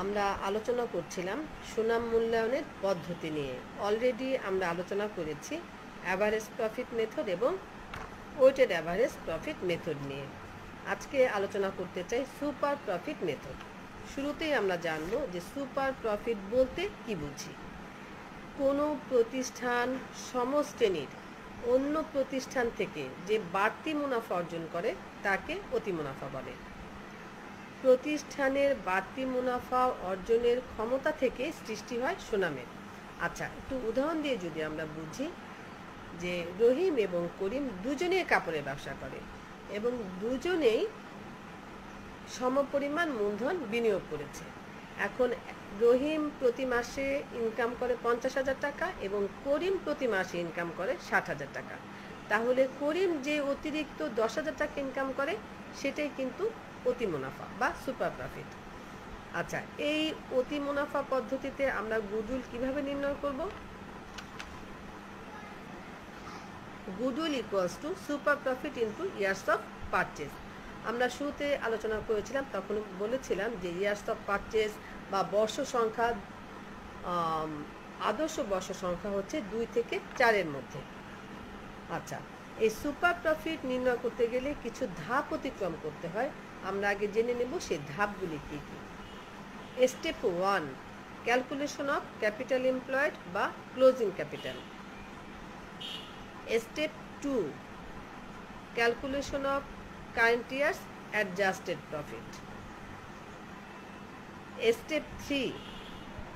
আমরা আলোচনা করছিলাম সুনাম মূল্যায়নের পদ্ধতি নিয়ে। অলরেডি আমরা আলোচনা করেছি অ্যাভারেজ প্রফিট মেথড এবং ওয়েটেড অ্যাভারেজ প্রফিট মেথড নিয়ে। আজকে আলোচনা করতে চাই সুপার প্রফিট মেথড। শুরুতেই আমরা জানব যে সুপার প্রফিট বলতে কি বুঝি। কোনো প্রতিষ্ঠান সমশ্রেণীর অন্য প্রতিষ্ঠান থেকে যে বাড়তি মুনাফা অর্জন করে তাকে অতি মুনাফা বলে। প্রতিষ্ঠানের বাড়তি মুনাফা অর্জনের ক্ষমতা থেকে সৃষ্টি হয় সুনামের। আচ্ছা, একটু উদাহরণ দিয়ে যদি আমরা বুঝি যে রহিম এবং করিম দুজনেই কাপড়ের ব্যবসা করে এবং দুজনেই সমপরিমাণ মূলধন বিনিয়োগ করেছে। এখন রহিম প্রতি মাসে ইনকাম করে 50,000 টাকা এবং করিম প্রতি মাসে ইনকাম করে 60,000 টাকা। তাহলে করিম যে অতিরিক্ত 10,000 টাকা ইনকাম করে সেটাই কিন্তু অতি মুনাফা বা সুপার প্রফিট। আচ্ছা, এই অতি মুনাফা পদ্ধতিতে আমরা গুডউইল কিভাবে নির্ণয় করব? Goodwill equals to super profit into years of purchase. আমরা শুরুতে আলোচনা করেছিলাম, তখন বলেছিলাম যে ইয়ার্স অফ পারচেজ বা বর্ষ সংখ্যা, আদর্শ বর্ষ সংখ্যা হচ্ছে 2 থেকে 4-এর মধ্যে। আচ্ছা, এই সুপার প্রফিট নির্ণয় করতে গেলে কিছু ধাপ অতিক্রম করতে হয়। আমরা আগে জেনে নেব সেই ধাপগুলি কী কী। Step 1, calculation of capital employed বা closing capital. Step 2, calculation of current years adjusted profit. Step 3,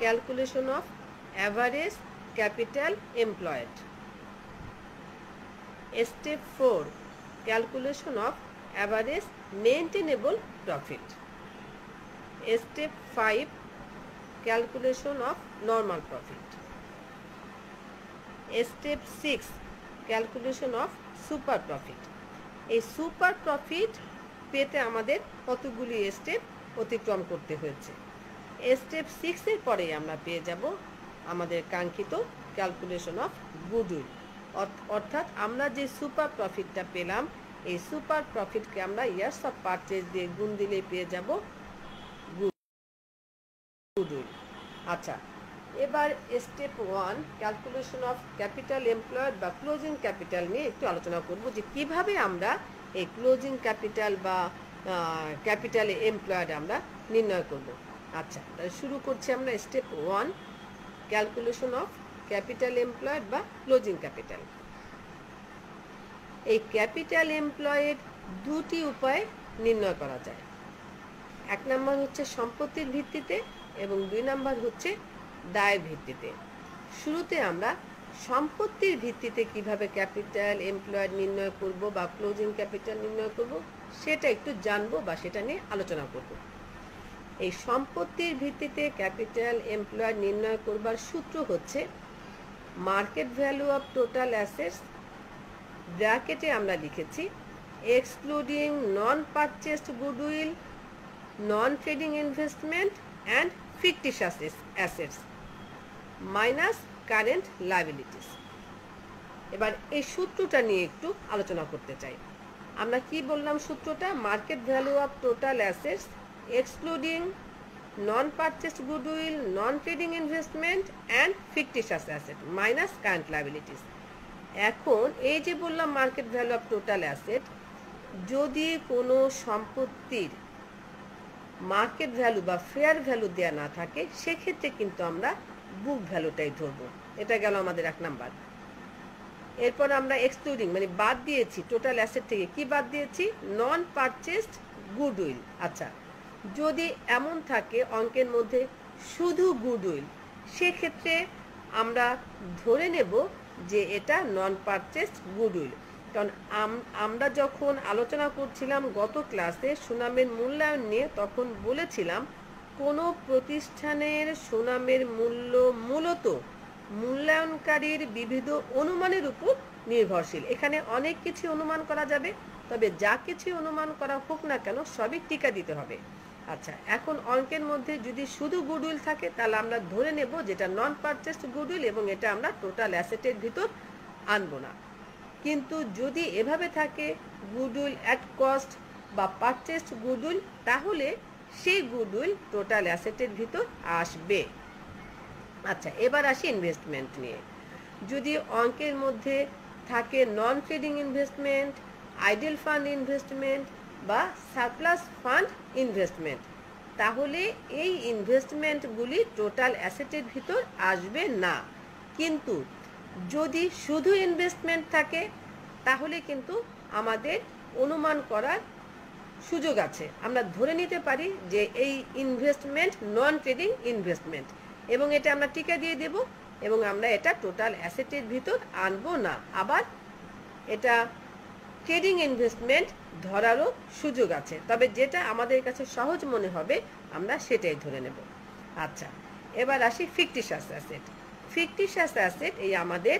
calculation of average capital employed. Step 4, calculation of average maintainable profit. Step 5, calculation of normal profit. Step 6, calculation of super profit. এই super profit পেতে আমাদের কতগুলি step অতিক্রম করতে হয়েছে। Step 6-এর পরেই আমরা পেয়ে যাব আমাদের কাঙ্ক্ষিত ক্যালকুলেশন অফ গুডউইল। অর্থাৎ আমরা যে সুপার প্রফিটটা পেলাম, এই সুপার প্রফিটকে আমরা ইয়ার্স অফ পারচেজ দিয়ে গুণ দিলে পেয়ে যাব গুডউইল। আচ্ছা, এবার step 1, calculation of capital employed বা ক্লোজিং ক্যাপিটাল নিয়ে একটু আলোচনা করব যে কিভাবে আমরা এই ক্লোজিং ক্যাপিটাল বা ক্যাপিটাল এমপ্লয়েড আমরা নির্ণয় করব। আচ্ছা, শুরু করছি আমরা step 1, calculation of capital employed বা ক্লোজিং ক্যাপিটাল। এই ক্যাপিটাল এমপ্লয়েড দুটি উপায়ে নির্ণয় করা যায়। 1 নম্বর হচ্ছে সম্পত্তির ভিত্তিতে এবং 2 নম্বর হচ্ছে দায়ের ভিত্তিতে। শুরুতে আমরা সম্পত্তির ভিত্তিতে কিভাবে ক্যাপিটাল এমপ্লয়েড নির্ণয় করব বা ক্লোজিং ক্যাপিটাল নির্ণয় করব সেটা একটু জানবো বা সেটা নিয়ে আলোচনা করব। এই সম্পত্তির ভিত্তিতে ক্যাপিটাল এমপ্লয়েড নির্ণয় করবার সূত্র হচ্ছে market value of total assets, ব্র্যাকেটে আমরা লিখেছি excluding non purchased goodwill, non trading investment and fictitious assets minus current liabilities. এবার এই সূত্রটা নিয়ে একটু আলোচনা করতে চাই। আমরা কি বললাম সূত্রটা? Market value of total assets excluding non purchased goodwill, non trading investment and fictitious asset minus current liabilities. এখন এই যে বললাম market value of total asset, যদি কোনো সম্পত্তির মার্কেট ভ্যালু বা ফেয়ার ভ্যালু দেওয়া না থাকে সেক্ষেত্রে কিন্তু আমরা বুক ভ্যালুটাই ধরবো। এটা গেল আমাদের 1 নাম্বার। এরপর আমরা এক্সক্লুডিং মানে বাদ দিয়েছি টোটাল অ্যাসেট থেকে, কি বাদ দিয়েছি? নন পারচেসড গুডউইল। আচ্ছা, যদি এমন থাকে অঙ্কের মধ্যে শুধু গুডউইল, সেক্ষেত্রে আমরা ধরে নেব যে এটা নন পারচেসড গুডউইল। কারণ আমরা যখন আলোচনা করছিলাম গত ক্লাসে সুনামের মূল্যায়ন নিয়ে, তখন বলেছিলাম কোনো প্রতিষ্ঠানের সুনামের মূল্য মূলত মূল্যায়নকারীর বিবিধ অনুমানের উপর নির্ভরশীল। এখানে অনেক কিছু অনুমান করা যাবে, তবে যা কিছু অনুমান করা হোক না কেন সবই টিকা দিতে হবে। আচ্ছা, এখন অঙ্কের মধ্যে যদি শুধু গুডউইল থাকে তাহলে আমরা ধরে নেব যেটা নন পারচেসড গুডউইল এবং এটা আমরা টোটাল অ্যাসেটের ভিতর আনবো না। কিন্তু যদি এভাবে থাকে গুডউইল অ্যাট কস্ট বা পারচেসড গুডউইল, তাহলে সেই গুডউইল টোটাল অ্যাসেটের ভিতর আসবে। আচ্ছা, এবার আসি ইনভেস্টমেন্ট নিয়ে। যদি অঙ্কের মধ্যে থাকে non trading investment, idle fund investment বা সারপ্লাস ফান্ড ইনভেস্টমেন্ট, তাহলে এই ইনভেস্টমেন্টগুলি টোটাল অ্যাসেটের ভিতর আসবে না। কিন্তু যদি শুধু ইনভেস্টমেন্ট থাকে তাহলে কিন্তু আমাদের অনুমান করার সুযোগ আছে। আমরা ধরে নিতে পারি যে এই ইনভেস্টমেন্ট নন ট্রেডিং ইনভেস্টমেন্ট, এবং এটা আমরা টিকা দিয়ে দেব, এবং আমরা এটা টোটাল অ্যাসেটের ভিতর আনবো না। আবার এটা ট্রেডিং ইনভেস্টমেন্ট ধরারও সুযোগ আছে, তবে যেটা আমাদের কাছে সহজ মনে হবে আমরা সেটাই ধরে নেব। আচ্ছা, এবার আসি ফিকটিশাস অ্যাসেট। ফিকটিশাস অ্যাসেট এই আমাদের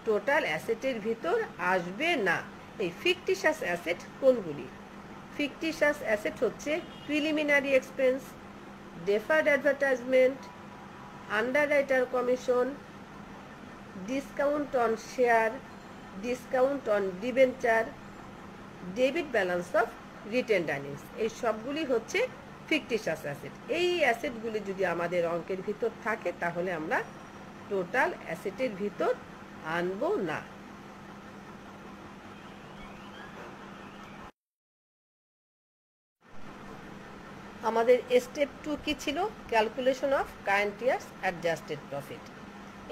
টোটাল অ্যাসেটের ভিতর আসবে না। এই ফিকটিশাস অ্যাসেট কোনগুলি? ফিকটিশাস অ্যাসেট হচ্ছে preliminary expense, deferred advertisement, underwriter commission, discount on share, discount on debenture, debit balance of retained earnings. এই সবগুলি হচ্ছে ফিকটিশাস অ্যাসেট। এই অ্যাসেটগুলি যদি আমাদের অঙ্কের ভিতর থাকে তাহলে আমরা টোটাল অ্যাসেটের ভিতর আনবো না। আমাদের স্টেপ 2 কি ছিল? Calculation of current years adjusted profit.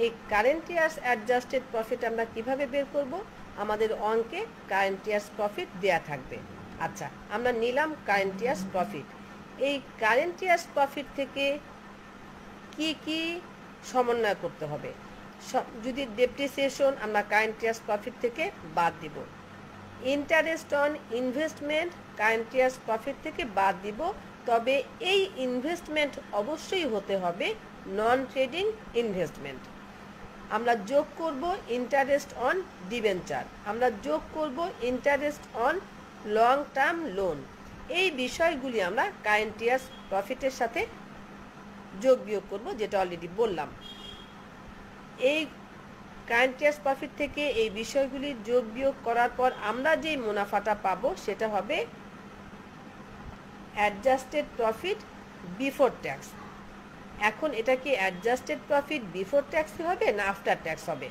এই কারেন্ট ইয়ার্স অ্যাডজাস্টেড প্রফিট আমরা কিভাবে বের করব? আমাদের অঙ্কে কারেন্ট ইয়ার্স প্রফিট দেয়া থাকবে। আচ্ছা, আমরা নিলাম কারেন্ট ইয়ার্স প্রফিট। এই কারেন্ট ইয়ার্স প্রফিট থেকে কি কি সমন্বয় করতে হবে? যদি ডেপ্রিসিয়েশন আমরা কারেন্ট ইয়ার্স প্রফিট থেকে বাদ দিব, interest on investment current years profit থেকে বাদ দিব, তবে এই ইনভেস্টমেন্ট অবশ্যই হতে হবে নন ট্রেডিং ইনভেস্টমেন্ট। আমরা যোগ করব ইন্টারেস্ট অন ডিবেঞ্চার, আমরা যোগ করব interest on long term loan. এই বিষয়গুলি আমরা কারেন্ট ইয়ার্স প্রফিটের সাথে যোগ বিয়োগ করব, যেটা অলরেডি বললাম। এই কারেন্ট ইয়ার্স প্রফিট থেকে এই বিষয়গুলি যোগ বিয়োগ করার পর আমরা যে মুনাফাটা পাবো সেটা হবে অ্যাডজাস্টেড প্রফিট বিফোর ট্যাক্স। এখন এটা কি অ্যাডজাস্টেড প্রফিট বিফোর ট্যাক্স হবে না আফটার ট্যাক্স হবে?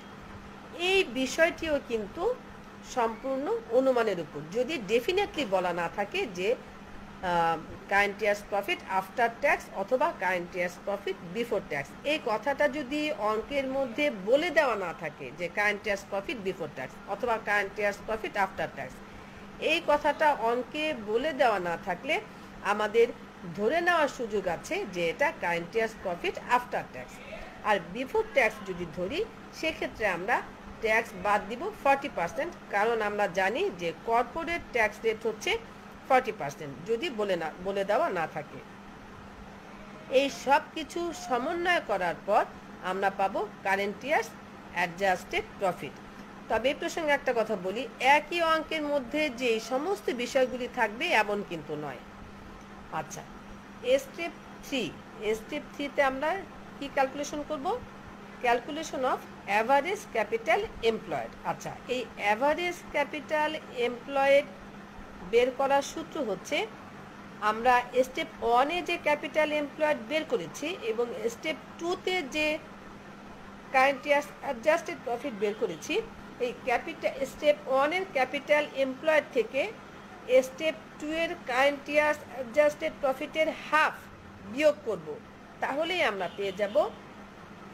এই বিষয়টিও কিন্তু সম্পূর্ণ অনুমানের উপর। যদি ডেফিনেটলি বলা না থাকে যে current years profit after tax অথবা current years profit before tax, এই কথাটা যদি অঙ্কের মধ্যে বলে দেওয়া না থাকে যে current years profit before tax অথবা current years profit after tax, এই কথাটা অঙ্কে বলে দেওয়া না থাকলে আমাদের ধরে নেওয়ার সুযোগ আছে যে এটা current years profit after tax. আর বিফোর ট্যাক্স যদি ধরি সেক্ষেত্রে আমরা ট্যাক্স বাদ দিব 40%, কারণ আমরা জানি যে কর্পোরেট ট্যাক্স রেট হচ্ছে 40% যদি বলে দেওয়া না থাকে। এই সব কিছু সমন্বয় করার পর আমরা পাবো কারেন্ট ইয়ার্স অ্যাডজাস্টেড প্রফিট। তবে এই প্রসঙ্গে একটা কথা বলি, একই অঙ্কের মধ্যে যে সমস্ত বিষয়গুলি থাকবে এমন কিন্তু নয়। আচ্ছা, স্টেপ 3তে আমরা কি ক্যালকুলেশন করব? Calculation of average capital employed. আচ্ছা, এই অ্যাভারেজ ক্যাপিটাল এমপ্লয়েড বের করার সূত্র হচ্ছে, আমরা স্টেপ 1-এ যে ক্যাপিটাল এমপ্লয়েড বের করেছি এবং স্টেপ 2-তে যে কারেন্ট ইয়ার্স অ্যাডজাস্টেড প্রফিট বের করেছি, এই স্টেপ 1-এর ক্যাপিটাল এমপ্লয়েড থেকে স্টেপ 2-এর কারেন্ট ইয়ার্স অ্যাডজাস্টেড প্রফিটের হাফ বিয়োগ করব, তাহলেই আমরা পেয়ে যাব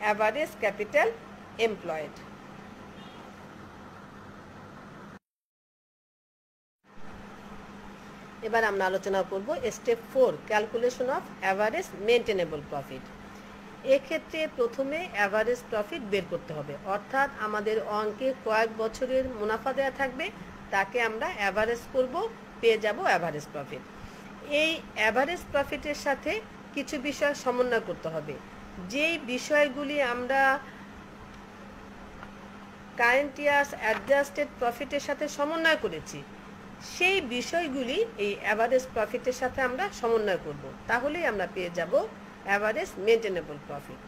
অ্যাভারেজ ক্যাপিটাল এমপ্লয়েড। এবার আমরা আলোচনা করব step 4, calculation of average maintainable profit. এক্ষেত্রে প্রথমে অ্যাভারেজ প্রফিট বের করতে হবে, অর্থাৎ আমাদের অঙ্কে কয়েক বছরের মুনাফা দেওয়া থাকবে, তাকে আমরা অ্যাভারেজ করব, পেয়ে যাব অ্যাভারেজ প্রফিট। এই অ্যাভারেজ প্রফিটের সাথে কিছু বিষয় সমন্বয় করতে হবে। যেই বিষয়গুলি আমরা কারেন্ট ইয়ার্স অ্যাডজাস্টেড প্রফিটের সাথে সমন্বয় করেছি সেই বিষয়গুলি এই অ্যাভারেজ প্রফিটের সাথে আমরা সমন্বয় করব, তাহলেই আমরা পেয়ে যাব অ্যাভারেজ মেনটেনেবল প্রফিট।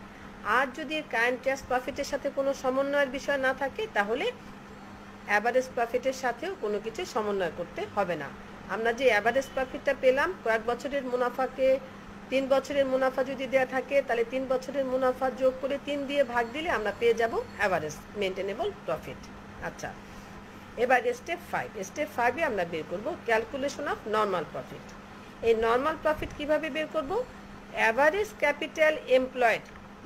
আর যদি কারেন্ট ইয়ার্স প্রফিটের সাথে কোনো সমন্বয়ের বিষয় না থাকে তাহলে অ্যাভারেজ প্রফিটের সাথেও কোনো কিছু সমন্বয় করতে হবে না। আমরা যে অ্যাভারেজ প্রফিটটা পেলাম, কয়েক বছরের মুনাফাকে 3 বছরের মুনাফা যদি দেওয়া থাকে তাহলে 3 বছরের মুনাফা যোগ করে 3 দিয়ে ভাগ দিলে আমরা পেয়ে যাব অ্যাভারেজ মেনটেনেবল প্রফিট। আচ্ছা, এবার স্টেপ 5। স্টেপ 5 এ আমরা বের করব ক্যালকুলেশন অফ নর্মাল প্রফিট। এই নর্মাল প্রফিট কিভাবে বের করব? অ্যাভারেজ ক্যাপিটাল এমপ্লয়েড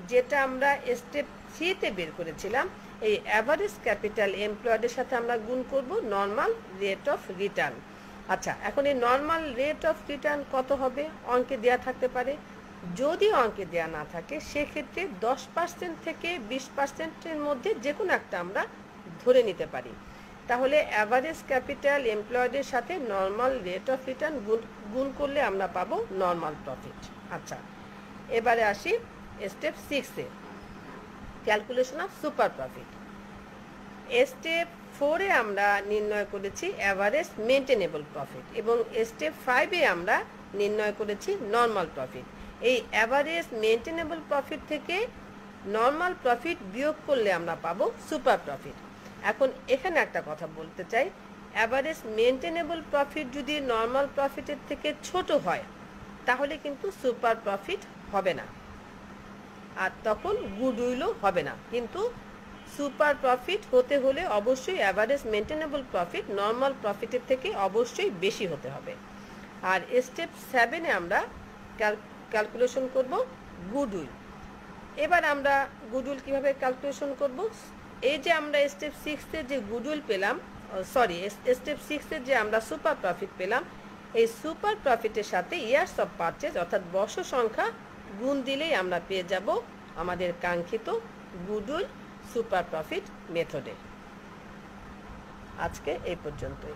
যেটা আমরা স্টেপ 3 তে বের করেছিলাম, এই অ্যাভারেজ ক্যাপিটাল এমপ্লয়েডের সাথে আমরা গুণ করব নর্মাল রেট অফ রিটার্ন। আচ্ছা, এখন এই নর্মাল রেট অফ রিটার্ন কত হবে? অঙ্কে দেওয়া থাকতে পারে। যদি অঙ্কে দেওয়া না থাকে সেক্ষেত্রে 10% থেকে 20%-এর মধ্যে যে কোনো একটা আমরা ধরে নিতে পারি। তাহলে অ্যাভারেজ ক্যাপিটাল এমপ্লয়েডের সাথে নর্মাল রেট অফ রিটার্ন গুণ করলে আমরা পাবো নর্মাল প্রফিট। আচ্ছা, এবারে আসি step 6 A, calculation of super profit. Step 4 এ আমরা নির্ণয় করেছি অ্যাভারেজ মেনটেনেবল প্রফিট এবং স্টেপ 5 এ আমরা নির্ণয় করেছি নর্মাল প্রফিট। এই অ্যাভারেজ মেনটেনেবল প্রফিট থেকে নর্মাল প্রফিট বিয়োগ করলে আমরা পাবো সুপার প্রফিট। এখন এখানে একটা কথা বলতে চাই, অ্যাভারেজ মেনটেনেবল প্রফিট যদি নর্মাল প্রফিটের থেকে ছোট হয় তাহলে কিন্তু সুপার প্রফিট হবে না, আর তখন গুডউইলও হবে না। কিন্তু সুপার প্রফিট হতে হলে অবশ্যই অ্যাভারেজ মেনটেনেবল প্রফিট নর্মাল প্রফিটের থেকে অবশ্যই বেশি হতে হবে। আর স্টেপ 7 এ আমরা ক্যালকুলেশন করব গুডউইল। এবার আমরা গুডউইল কিভাবে ক্যালকুলেশন করব? এই যে আমরা স্টেপ 6 এ যে গুডউইল পেলাম, স্টেপ 6 এ যে আমরা সুপার প্রফিট পেলাম, এই সুপার প্রফিটের সাথে ইয়ার্স অফ পারচেজ অর্থাৎ বর্ষ সংখ্যা গুণ দিলেই আমরা পেয়ে যাব আমাদের কাঙ্ক্ষিত গুডউইল সুপার প্রফিট মেথডে। আজকে এই পর্যন্তই।